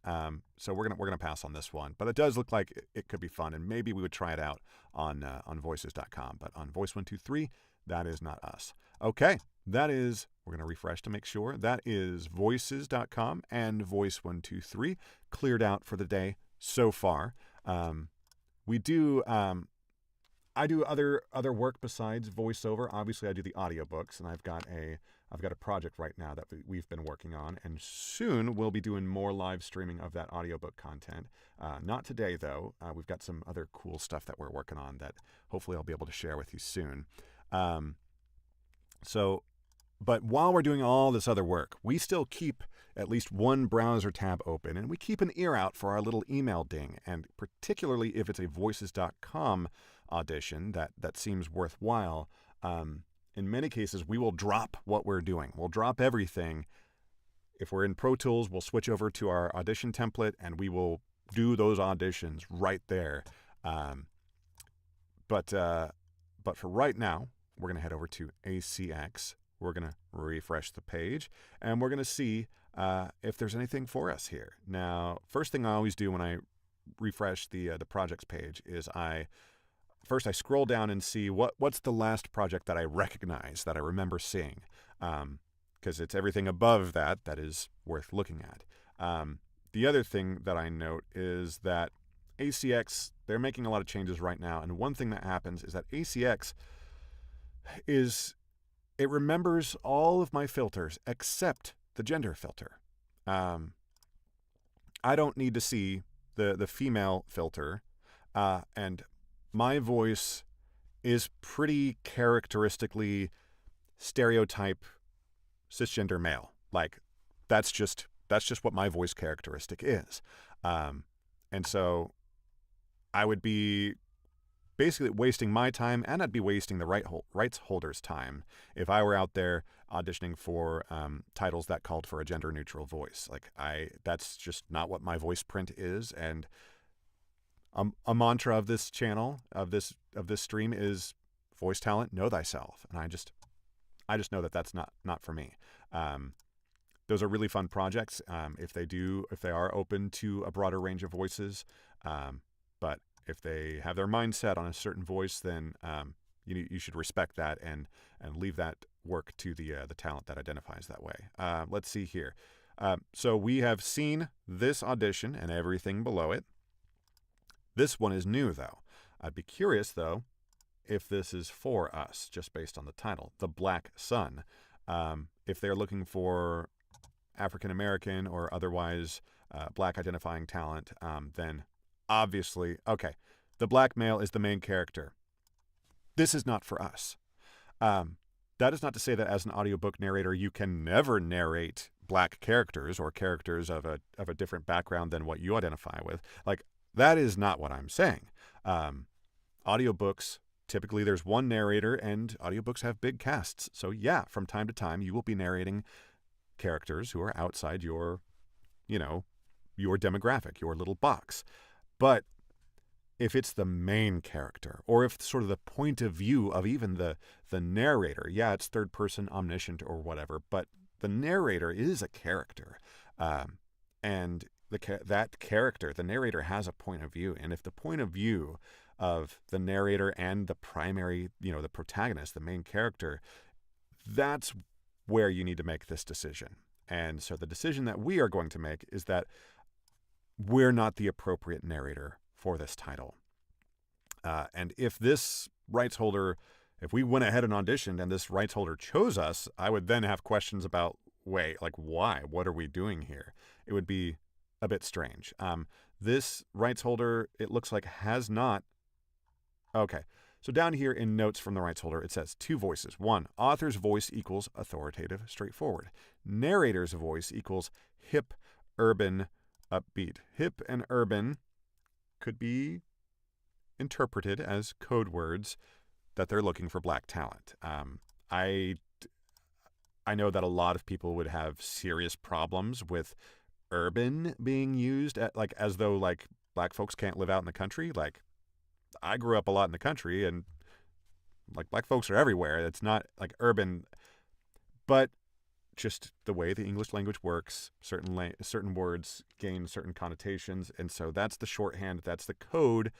So we're gonna pass on this one, but it does look like it could be fun, and maybe we would try it out on voices.com. But on Voice123, that is not us. Okay, that is. We're gonna refresh to make sure that is voices.com and Voice123 cleared out for the day so far. We do. I do other work besides voiceover. Obviously, I do the audiobooks, and I've got a project right now that we've been working on, and soon we'll be doing more live streaming of that audiobook content. Not today, though. We've got some other cool stuff that we're working on that hopefully I'll be able to share with you soon. But while we're doing all this other work, we still keep at least one browser tab open, and we keep an ear out for our little email ding, and particularly if it's a voices.com audition that seems worthwhile. In many cases, we will drop what we're doing. We'll drop everything. If we're in Pro Tools, we'll switch over to our audition template, and we will do those auditions right there. But for right now, we're going to head over to ACX. We're going to refresh the page, and we're going to see if there's anything for us here. Now, first thing I always do when I refresh the projects page is I scroll down and see what's the last project that I recognize, that I remember seeing, because it's everything above that is worth looking at. The other thing that I note is that ACX, they're making a lot of changes right now, and one thing that happens is that ACX it remembers all of my filters except the gender filter. I don't need to see the female filter, and my voice is pretty characteristically stereotype cisgender male. Like that's just what my voice characteristic is. And so I would be basically wasting my time, and I'd be wasting the rights holders' time if I were out there auditioning for titles that called for a gender-neutral voice. Like that's just not what my voice print is. And a mantra of this channel, of this stream, is voice talent, know thyself. And I just know that that's not for me. Those are really fun projects if they are open to a broader range of voices. But if they have their mind set on a certain voice, then you should respect that and leave that work to the talent that identifies that way. Let's see here. So we have seen this audition and everything below it. This one is new, though. I'd be curious, though, if this is for us, just based on the title, The Black Sun. If they're looking for African American or otherwise black identifying talent, then obviously, okay, the black male is the main character. This is not for us. That is not to say that as an audiobook narrator, you can never narrate black characters or characters of a different background than what you identify with. Like, that is not what I'm saying. Audiobooks, typically there's one narrator, and audiobooks have big casts. So yeah, from time to time, you will be narrating characters who are outside your demographic, your little box. But if it's the main character, or if sort of the point of view of even the narrator, yeah, it's third person, omniscient, or whatever, but the narrator is a character. And that character, the narrator, has a point of view. And if the point of view of the narrator and the primary, the protagonist, the main character, that's where you need to make this decision. And so the decision that we are going to make is that we're not the appropriate narrator for this title. And if this rights holder, if we went ahead and auditioned and this rights holder chose us, I would then have questions about, why? What are we doing here? It would be a bit strange. This rights holder, it looks like, has not. Okay. So down here in notes from the rights holder, it says 2 voices. 1, author's voice equals authoritative, straightforward. Narrator's voice equals hip, urban, upbeat. Hip and urban could be interpreted as code words that they're looking for black talent. I know that a lot of people would have serious problems with urban being used as though like black folks can't live out in the country. Like, I grew up a lot in the country, and like black folks are everywhere. It's not like urban, but just the way the English language works, certain words gain certain connotations, and so that's the shorthand, that's the code.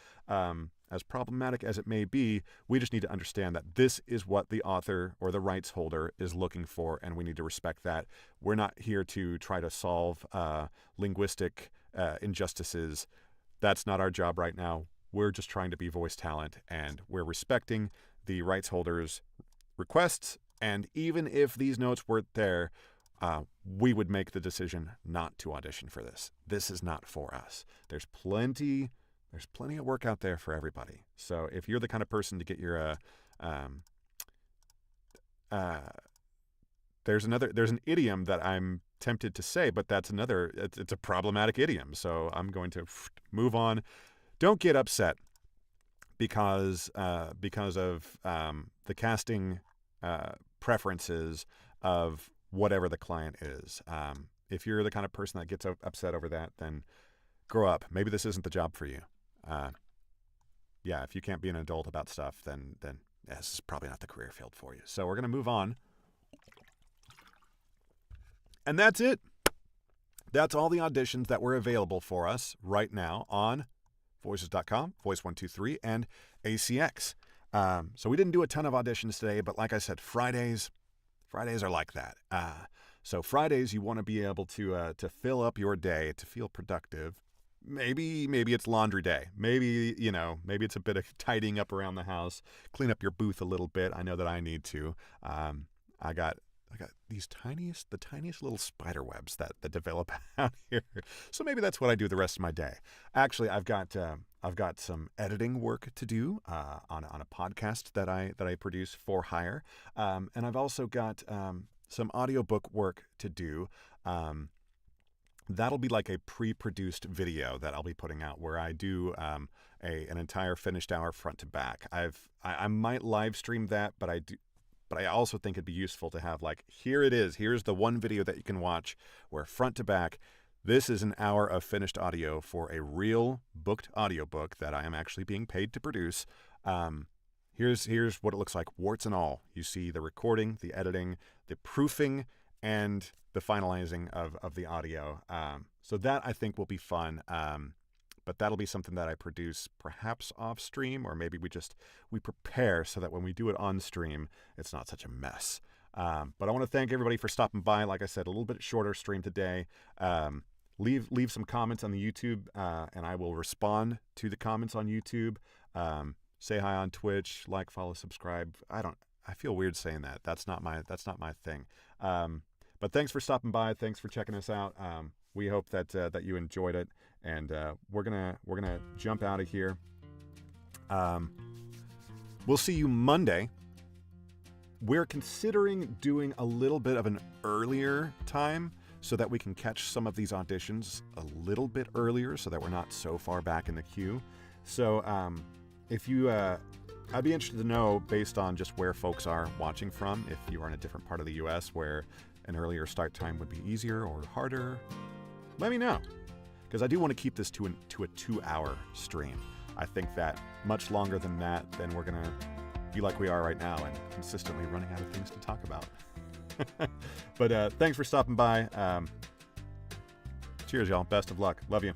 As problematic as it may be, we just need to understand that this is what the author or the rights holder is looking for, and we need to respect that. We're not here to try to solve linguistic injustices. That's not our job right now. We're just trying to be voice talent, and we're respecting the rights holders' requests. And even if these notes weren't there, we would make the decision not to audition for this. This is not for us. There's plenty of work out there for everybody. So if you're the kind of person to get your there's an idiom that I'm tempted to say, but it's a problematic idiom. So I'm going to move on. Don't get upset because of the casting preferences of whatever the client is. If you're the kind of person that gets upset over that, then grow up. Maybe this isn't the job for you. If you can't be an adult about stuff, then this is probably not the career field for you. So we're going to move on. And that's it. That's all the auditions that were available for us right now on voices.com, Voice123, and ACX. So we didn't do a ton of auditions today, but like I said, Fridays are like that. So Fridays, you want to be able to fill up your day, to feel productive. Maybe it's laundry day. Maybe it's a bit of tidying up around the house, clean up your booth a little bit. I know that I need to. I got the tiniest little spider webs that develop out here. So maybe that's what I do the rest of my day. Actually, I've got some editing work to do on a podcast that I produce for hire, and I've also got some audiobook work to do. That'll be like a pre-produced video that I'll be putting out where I do an entire finished hour front to back. I might live stream that, but I also think it'd be useful to have here it is. Here's the one video that you can watch where front to back, this is an hour of finished audio for a real booked audiobook that I am actually being paid to produce. Here's what it looks like, warts and all. You see the recording, the editing, the proofing, and the finalizing of the audio. So that I think will be fun. But that'll be something that I produce perhaps off stream, or maybe we prepare so that when we do it on stream, it's not such a mess. But I want to thank everybody for stopping by. Like I said, a little bit shorter stream today. Leave some comments on the YouTube, and I will respond to the comments on YouTube. Say hi on Twitch, follow, subscribe. I feel weird saying that. That's not my thing. But thanks for stopping by. Thanks for checking us out. We hope that you enjoyed it, and we're gonna jump out of here. We'll see you Monday. We're considering doing a little bit of an earlier time so that we can catch some of these auditions a little bit earlier, so that we're not so far back in the queue. So if you, I'd be interested to know, based on just where folks are watching from, if you are in a different part of the U.S. where an earlier start time would be easier or harder. Let me know, because I do want to keep this to a 2-hour stream. I think that much longer than that, then we're going to be like we are right now and consistently running out of things to talk about. But thanks for stopping by. Cheers, y'all. Best of luck. Love you.